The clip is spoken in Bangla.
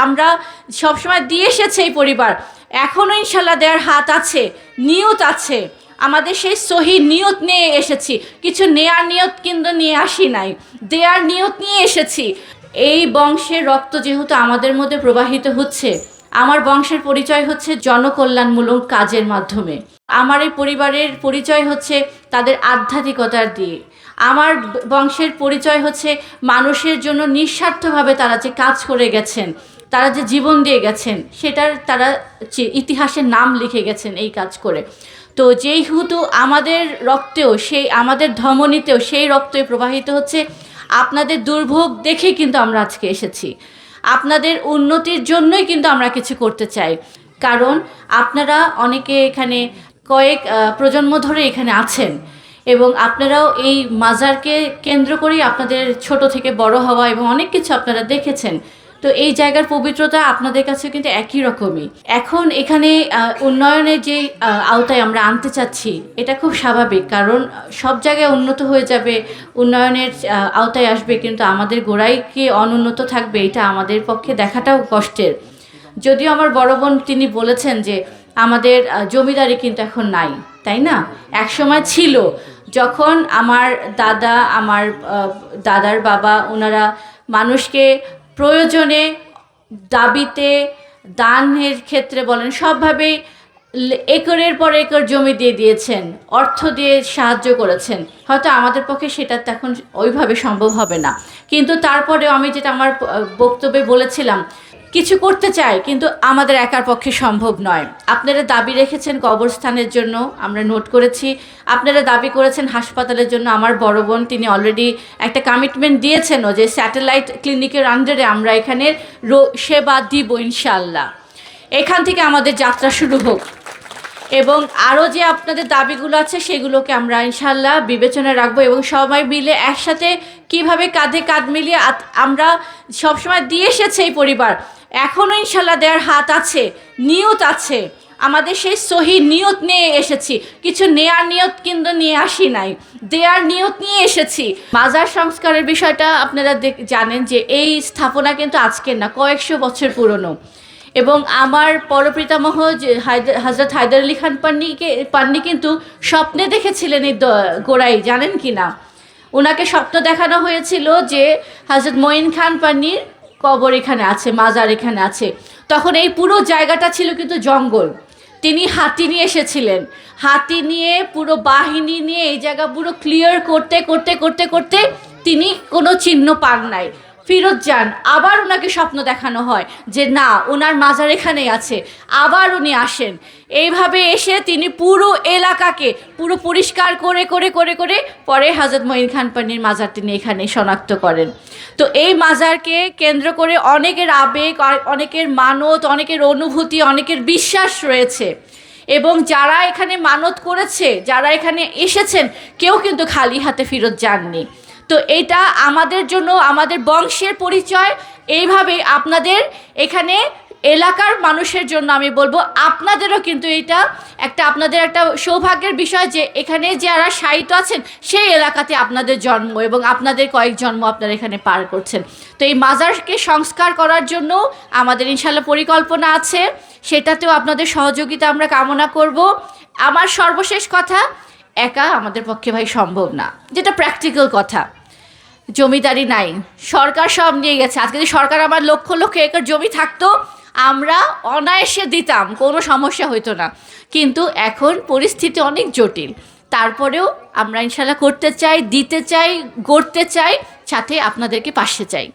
আমরা সবসময় দিয়ে এসেছে এই পরিবার, এখনও ইনশাল্লাহ দেওয়ার হাত আছে, নিয়ত আছে। আমাদের সেই সহি নিয়ত নিয়ে এসেছি, কিছু নেয়ার নিয়ত কিন্তু নিয়ে আসি নাই, দেয়ার নিয়ত নিয়ে এসেছি। এই বংশের রক্ত যেহেতু আমাদের মধ্যে প্রবাহিত হচ্ছে, আমার বংশের পরিচয় হচ্ছে জনকল্যাণমূলক কাজের মাধ্যমে। আমার এই পরিবারের পরিচয় হচ্ছে তাদের আধ্যাত্মিকতার দিয়ে। আমার বংশের পরিচয় হচ্ছে মানুষের জন্য নিঃস্বার্থভাবে তারা যে কাজ করে গেছেন, তারা যে জীবন দিয়ে গেছেন, সেটার তারা ইতিহাসের নাম লিখে গেছেন এই কাজ করে। তো যেহেতু আমাদের রক্তেও সেই, আমাদের ধমনীতেও সেই রক্তই প্রবাহিত হচ্ছে, আপনাদের দুর্ভোগ দেখে কিন্তু আমরা আজকে এসেছি। আপনাদের উন্নতির জন্যই কিন্তু আমরা কিছু করতে চাই, কারণ আপনারা অনেকে এখানে কয়েক প্রজন্ম ধরে এখানে আছেন এবং আপনারাও এই মাজারকে কেন্দ্র করেই আপনাদের ছোট থেকে বড় হওয়া এবং অনেক কিছু আপনারা দেখেছেন। তো এই জায়গার পবিত্রতা আপনাদের কাছে কিন্তু একই রকমই। এখন এখানে উন্নয়নের যে আওতায় আমরা আনতে চাচ্ছি, এটা খুব স্বাভাবিক, কারণ সব জায়গায় উন্নত হয়ে যাবে, উন্নয়নের আওতায় আসবে, কিন্তু আমাদের গোড়ায় কি অনুন্নত থাকবে, এটা আমাদের পক্ষে দেখাটাও কষ্টের। যদিও আমার বড় বোন তিনি বলেছেন যে আমাদের জমিদারি কিন্তু এখন নাই, তাই না? একসময় ছিল, যখন আমার দাদা, আমার দাদার বাবা, ওনারা মানুষকে প্রয়োজনে, দাবিতে, দানের ক্ষেত্রে বলেন, সবভাবেই একরের পর একর জমি দিয়ে দিয়েছেন, অর্থ দিয়ে সাহায্য করেছেন। হয়তো আমাদের পক্ষে সেটা এখন ওইভাবে সম্ভব হবে না, কিন্তু তারপরেও আমি যেটা আমার বক্তব্যে বলেছিলাম, কিছু করতে চাই, কিন্তু আমাদের একার পক্ষে সম্ভব নয়। আপনারা দাবি রেখেছেন কবরস্থানের জন্য, আমরা নোট করেছি। আপনারা দাবি করেছেন হাসপাতালের জন্য। আমার বড় বোন তিনি অলরেডি একটা কমিটমেন্ট দিয়েছেনও যে স্যাটেলাইট ক্লিনিকের আন্ডারে আমরা এখানে সেবা দিব ইনশাআল্লাহ। এখান থেকে আমাদের যাত্রা শুরু হোক, এবং আরও যে আপনাদের দাবিগুলো আছে সেগুলোকে আমরা ইনশাআল্লাহ বিবেচনায় রাখবো, এবং সবাই মিলে একসাথে কিভাবে কাঁধে কাঁধ মিলিয়ে আমরা সবসময় দিয়ে এসেছে এই পরিবার, এখনও ইনশাআল্লাহ দেওয়ার হাত আছে, নিয়ত আছে। আমাদের সেই সহি নিয়ত নিয়ে এসেছি, কিছু নেয়ার নিয়ত কিন্তু নিয়ে আসি নাই, দেয়ার নিয়ত নিয়ে এসেছি। মাজার সংস্কারের বিষয়টা আপনারা জানেন যে এই স্থাপনা কিন্তু আজকের না, কয়েকশো বছর পুরনো। এবং আমার পরপিতামহ যে হযরত হায়দার আলী খান পান্নি কিন্তু স্বপ্নে দেখেছিলেন এই গোড়াই, জানেন কি না? ওনাকে স্বপ্ন দেখানো হয়েছিল যে হযরত মঈন খান পান্নির কবর এখানে আছে, মাজার এখানে আছে। তখন এই পুরো জায়গাটা ছিল কিন্তু জঙ্গল। তিনি হাতি নিয়ে এসেছিলেন, হাতি নিয়ে পুরো বাহিনী নিয়ে এই জায়গা পুরো ক্লিয়ার করতে করতে করতে করতে তিনি কোনো চিহ্ন পান নাই, ফিরত যান। আবার ওনাকে স্বপ্ন দেখানো হয় যে না, ওনার মাজার এখানেই আছে, আবার উনি আসেন। এইভাবে এসে তিনি পুরো এলাকাকে পুরো পরিষ্কার করে করে করে করে পরে হযরত মঈন খান পান্নির মাজার তিনি এখানে শনাক্ত করেন। তো এই মাজারকে কেন্দ্র করে অনেকের আবেগ, অনেকের মানত, অনেকের অনুভূতি, অনেকের বিশ্বাস রয়েছে। এবং যারা এখানে মানত করেছে, যারা এখানে এসেছেন, কেউ কিন্তু খালি হাতে ফিরত যাননি। তো এটা আমাদের জন্য, আমাদের বংশের পরিচয়। এইভাবে আপনাদের এখানে এলাকার মানুষের জন্য আমি বলবো, আপনাদেরও কিন্তু এটা আপনাদের একটা সৌভাগ্যের বিষয় যে এখানে যারা শায়িত আছেন সেই এলাকাতে আপনাদের জন্ম, এবং আপনাদের কয়েক জন্ম আপনারা এখানে পার করছেন। তো এই মাজারকে সংস্কার করার জন্য আমাদের ইনশাআল্লাহ পরিকল্পনা আছে, সেটাতেও আপনাদের সহযোগিতা আমরা কামনা করব। আমার সর্বশেষ কথা, একা আমাদের পক্ষে ভাই সম্ভব না, যেটা প্র্যাকটিক্যাল কথা। জমিদারি নাই, সরকার সব নিয়ে গেছে। আজকে যদি সরকার আমার লক্ষ লক্ষ একর জমি থাকতো, আমরা অনায়াসে দিতাম, কোনো সমস্যা হইতো না। কিন্তু এখন পরিস্থিতি অনেক জটিল, তারপরেও আমরা ইনশাআল্লাহ করতে চাই, দিতে চাই, গড়তে চাই, সাথে আপনাদেরকে পাশে চাই।